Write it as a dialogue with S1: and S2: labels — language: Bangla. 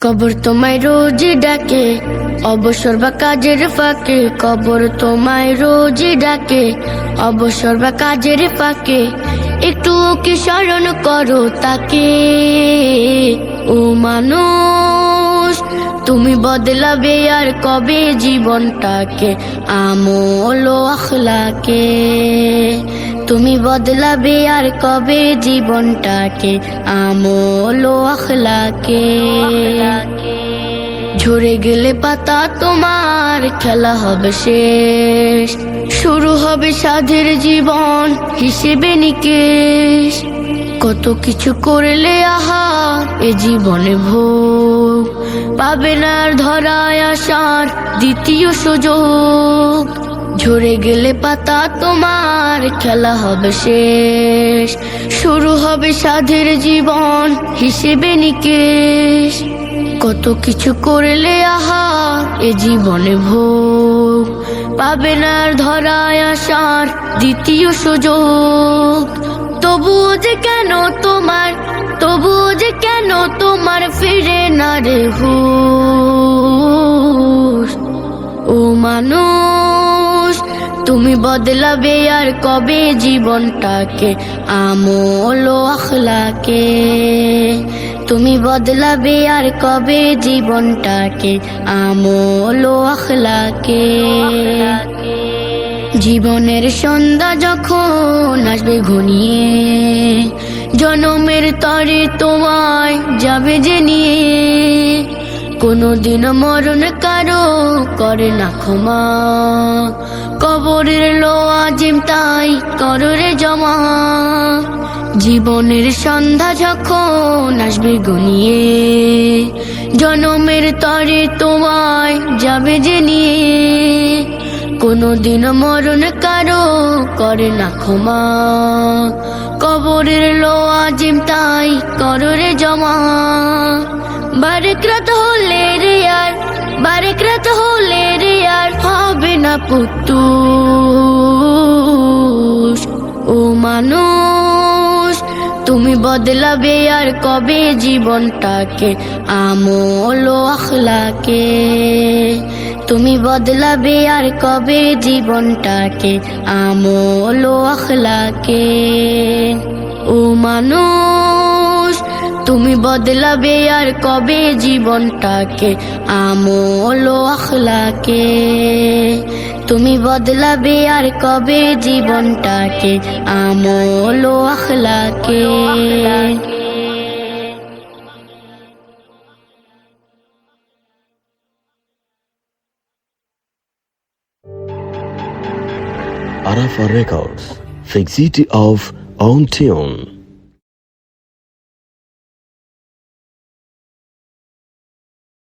S1: কবর তোমায় রোজ ডাকে, অবসর বা কাজের ফাঁকে। কবর তোমায় রোজ ডাকে, অবসর বা কাজের ফাঁকে। একটু কি স্মরণ করো তাকে। ও মানুষ, তুমি বদলাবে আর কবে জীবনটাকে, আমল ও আখলাকে। তুমি বদলাবে আর কবে জীবনটাকে, আমল ও আখলাকে। ঝরে গেলে পাতা তোমার খেলা হবে শেষ, শুরু হবে সাধের জীবন হিসেবে নিকেশ। কত কিছু করলে আহা এ জীবনে ভোগ, পাবে না আর ধরায় আসার দ্বিতীয় সুযোগ। ঝরে গেলে পাতা তোমার খেলা হবে শেষ, শুরু হবে সাধের জীবন হিসেবে নিকেশ। কত কিছু করলে আহা এ জীবনে ভোগ, পাবে না আর ধরায় আসার দ্বিতীয় সুযোগ। তবুও যে কেন তোমার, তবুও যে কেন তোমার ফিরে না রে হুঁশ। ও মানুষ, তুমি বদলাবে আর কবে জীবনটাকে, আমল ও আখলাকে। তুমি বদলাবে আর কবে জীবনটাকে, আমল ও আখলাকে। জীবনের সন্ধ্যা যখন আসবে ঘনিয়ে, জনমের তরে তোমায় যাবে যে নিয়ে। কোনদিন মরণ কারো করে না ক্ষমা, কবরের লোয়াজিম তাই করো রে জমা। জীবনের সন্ধ্যা যখন আসবে ঘনিয়ে, জনমের তরে তোমায় যাবে যে নিয়ে। কোনদিন মরণ কারো করে না ক্ষমা, কবরের লোয়াজিম তাই করো রে জমা। বারেক রাত হলে রে আর, বারেক রাত হলে রে আর হবে না পুতুষ। ও মানুষ, তুমি বদলাবে আর কবে জীবনটাকে, আমল ও আখলাকে। তুমি বদলাবে আর কবে জীবনটাকে, আমল ও আখলাকে। ও মানুষ, তুমি বদলাবে আর কবে জীবনটাকে, আমল ও আখলাকে। তুমি বদলাবে আর কবে জীবনটাকে, আমল ও আখলাকে।
S2: Arafa Records, Fixity of Own Tune.